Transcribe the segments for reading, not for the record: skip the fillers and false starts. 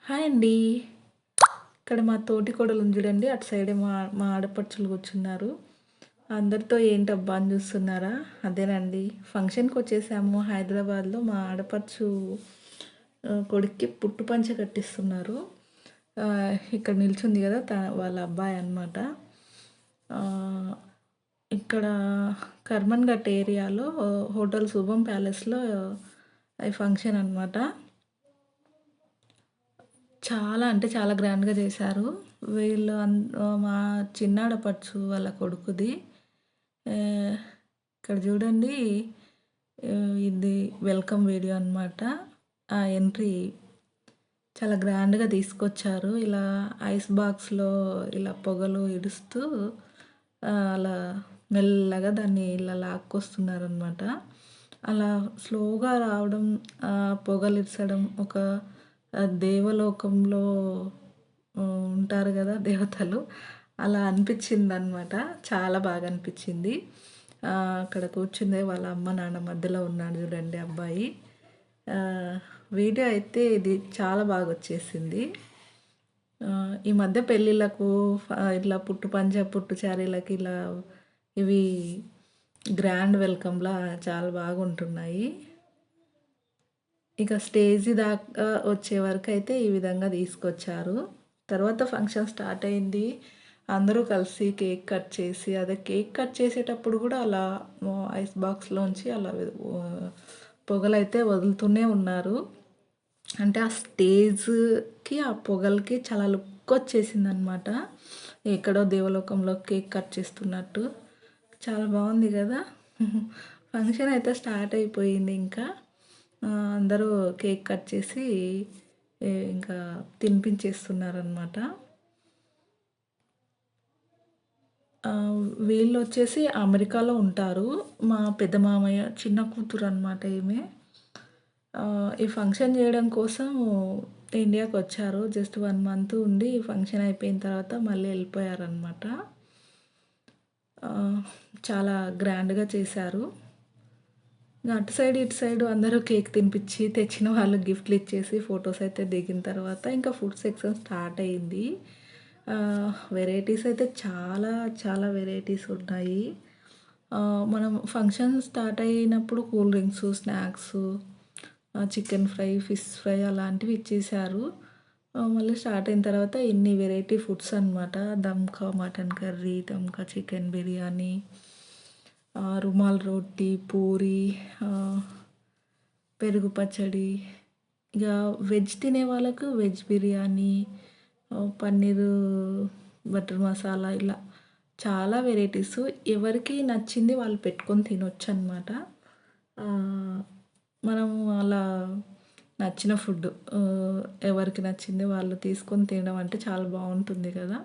Hi అండి. ఇక్కడ మా తోటి కోడలుంది చూడండి. అటు సైడే మా మా ఆడపడుచులు కూర్చున్నారు. అందరితో ఏంటబ్బా అని చూస్తున్నారా? అదేనండి, ఫంక్షన్‌కొచ్చేసాము హైదరాబాద్‌లో. మా ఆడపడుచు కొడుక్కి పుట్టు పంచ కట్టిస్తున్నారు. ఇక్కడ నిల్చుంది కదా! వాళ్ళ అబ్బాయి అనమాట. ఆహ్, ఇక్కడ కర్మన్‌ఘట్ ఏరియాలో హోటల్ శుభం ప్యాలెస్‌లో ఈ ఫంక్షన్ అనమాట. చాలా అంటే చాలా గ్రాండ్‌గా చేశారు. మా చిన్నాడపడుచు వాళ్ళ కొడుకుది. ఆహ్, ఇక్కడ చూడండి. ఇది వెల్కమ్ వీడియో అనమాట. ఆ ఎంట్రీ చాలా గ్రాండ్‌గా తీసుకొచ్చారు. ఇలా ఐస్ బాక్స్‌లో ఇలా పొగలు ఇడుస్తూ అలా మెల్లగా దాన్ని ఇలా లాక్కొస్తున్నారనమాట. అలా స్లోగా రావడం, పొగలిడ్చడం ఒక దేవలోకంలో ఉంటారు గదా దేవతలు. అలా అనిపిచ్చిందనమాట. చాలా బాగా అనిపిచ్చింది. అక్కడ కూర్చుందే వాళ్ళ అమ్మ, నాన్న మధ్యలో ఉన్నాడు జూడండి అబ్బాయి. ఆహ్, వీడియో అయితే ఇది చాలా బాగొచ్చేసింది. ఈ మధ్య పెళ్ళిళ్ళకు ఇట్లా పుట్టు పంచ, పుట్టు చారీలకి ఇలా ఇవి గ్రాండ్ వెల్కమ్‌లా చాలా బాగుంటున్నాయి. ఇక స్టేజి దాకా వచ్చే వరకైతే ఈ విధంగా తీసుకొచ్చారు. తర్వాత ఫంక్షన్ స్టార్ట్ అయింది. అందరూ కలిసి కేక్ కట్ చేసి, అదే కేక్ కట్ చేసేటప్పుడు గూడా అలా ఐస్ బాక్స్‌లోంచి అలా పొగలైతే వదులుతూనే ఉన్నారు. అంటే ఆ స్టేజ్‌కి, ఆ పొగలకి చాలా లుక్కొచ్చేసిందనమాట. ఎక్కడో దేవలోకంలో కేక్ కట్ చేస్తున్నట్టు. చాలా బావుంది గదా! ఫంక్షన్ అయితే స్టార్ట్ అయిపోయింది ఇంకా. అందరూ కేక్ కట్ చేసి ఇంకా తినిపించేస్తున్నారనమాట. వీళ్ళొచ్చేసి అమెరికాలో ఉంటారు. మా పెద్ద మామయ్య చిన్న కూతురనమాట ఈమె. ఈ ఫంక్షన్ జేయడం కోసం ఇండియాకొచ్చారు. జస్ట్ 1 మంత్ ఉండి ఫంక్షన్ అయిపోయిన తర్వాత మళ్ళీ ఎళ్ళిపోయారనమాట. చాలా గ్రాండ్‌గా చేశారు. అటు సైడ్, ఇటు సైడ్ అందరూ కేక్ తినిపిచ్చి, తెచ్చిన వాళ్ళు గిఫ్ట్‌లు ఇచ్చేసి, ఫోటోస్ అయితే దిగిన తర్వాత ఇంకా ఫుడ్ సెక్షన్ స్టార్ట్ అయింది. వెరైటీస్ అయితే చాలా, చాలా వెరైటీస్ ఉన్నాయి. మనం ఫంక్షన్ స్టార్ట్ అయినప్పుడు cool drinks, snacks, chicken fry, fish fry అలాంటివి ఇచ్చేశారు. మళ్ళీ స్టార్ట్ అయిన తర్వాత ఇన్ని వెరైటీ ఫుడ్స్ అనమాట. దమ్కా మటన్ కర్రీ, దమ్కా చికెన్ బిర్యానీ, రుమాల్ రోటీ, పూరి, పెరుగు పచ్చడి. ఇక వెజ్ తినే వాళ్ళకు వెజ్ బిర్యానీ, పన్నీరు బటర్ మసాలా ఇలా చాలా వెరైటీసు. ఎవరికి నచ్చింది వాళ్ళు పెట్టుకొని తినొచ్చనమాట. మనము అలా నచ్చిన ఫుడ్డు ఎవరికి నచ్చింది వాళ్ళు తీసుకొని తినడం అంటే చాలా బావుంటుంది కదా!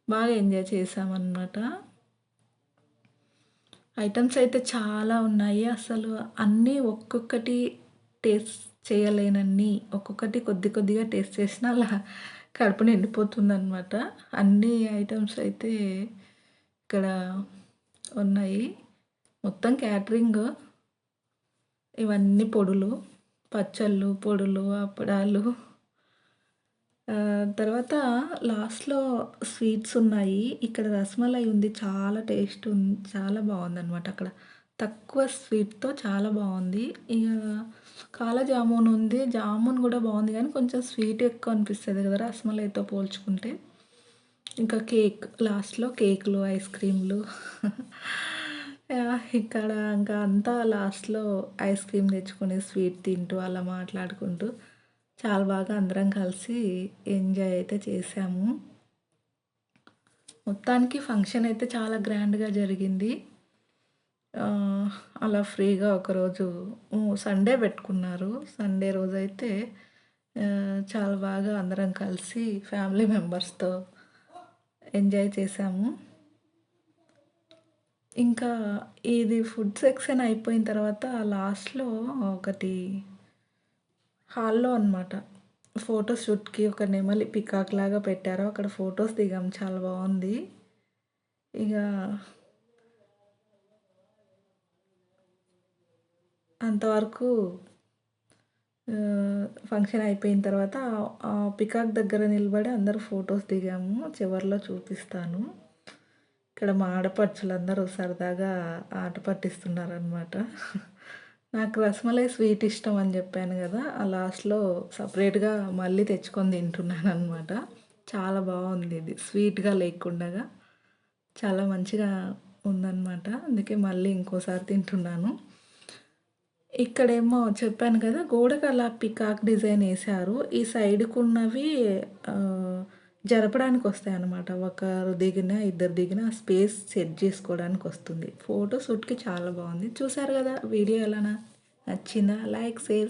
బాగా ఎంజాయ్ చేశామనమాట. ఐటెమ్స్ అయితే చాలా ఉన్నాయి. అసలు అన్నీ ఒక్కొక్కటి టేస్ట్ చేయలేనన్ని, ఒక్కొక్కటి కొద్ది కొద్దిగా టేస్ట్ చేసినా అలా కడుపు నిండిపోతుందనమాట. అన్ని ఐటెమ్స్ అయితే ఇక్కడ ఉన్నాయి. మొత్తం క్యాటరింగ్. ఇవన్నీ పొడులు, పచ్చళ్ళు, పొడులు, అప్పడాలు. తర్వాత లాస్ట్‌లో స్వీట్స్ ఉన్నాయి. ఇక్కడ రసమలై ఉంది. చాలా టేస్ట్ చాలా బావుందనమాట అక్కడ. తక్కువ స్వీట్‌తో చాలా బావుంది. ఇగ కాలా జామున్ ఉంది. జామున్ గూడా బావుంది గానీ కొంచెం స్వీట్ ఎక్కువ అనిపిస్తది గదా! రసమలైతో పోల్చుకుంటే. ఇంకా కేక్ లాస్ట్‌లో కేకులు, ఐస్ క్రీమ్‌లు. ఇక్కడ ఇంకా అంతా లాస్ట్‌లో ఐస్ క్రీమ్ తెచ్చుకొని స్వీట్ తింటూ అలా మాట్లాడుకుంటూ చాలా బాగా అందరం కలిసి ఎంజాయ్ అయితే చేశాము. మొత్తానికి ఫంక్షన్ అయితే చాలా గ్రాండ్‌గా జరిగింది. అలా ఫ్రీగా ఒకరోజు సండే పెట్టుకున్నారు. సండే రోజైతే చాలా బాగా అందరం కలిసి ఫ్యామిలీ మెంబర్స్‌తో ఎంజాయ్ చేశాము. ఇంకా ఇది ఫుడ్ సెక్షన్ అయిపోయిన తర్వాత లాస్ట్‌లో ఒకటి హాల్‌లో అనమాట. ఫోటో షూట్‌కి ఒక నెమలి పికాక్ లాగా పెట్టారు. అక్కడ ఫోటోస్ దిగాం. చాలా బావుంది. ఇగ అంతవరకు ఫంక్షన్ అయిపోయిన తర్వాత ఆ పికాక్ దగ్గర నిలబడి అందరూ ఫొటోస్ దిగాము. చివర్లో చూపిస్తాను. ఇక్కడ మా ఆడపడుచులందరూ సరదాగా ఆట పట్టిస్తున్నారనమాట. నాకు రసమలై స్వీట్ ఇష్టం అని చెప్పాను కదా! ఆ లాస్ట్‌లో సపరేట్‌గా మళ్ళీ తెచ్చుకొని తింటున్నాననమాట. చాలా బావుంది ఇది. స్వీట్‌గా లేకుండగా చాలా మంచిగా ఉందనమాట. అందుకే మళ్ళీ ఇంకోసారి తింటున్నాను. ఇక్కడేమో చెప్పాను కదా! గోడకు అలా పికాక్ డిజైన్ ఏశారు. ఈ సైడ్‌కున్నవి జరపడానికొస్తాయన్నమాట. ఒకరు దిగినా, ఇద్దరు దిగినా ఆ స్పేస్ సెట్ జేసుకోవడానికొస్తుంది. ఫోటో షూట్‌కి చాలా బావుంది. చూసారు గదా! వీడియో నచ్చిందా? Like, share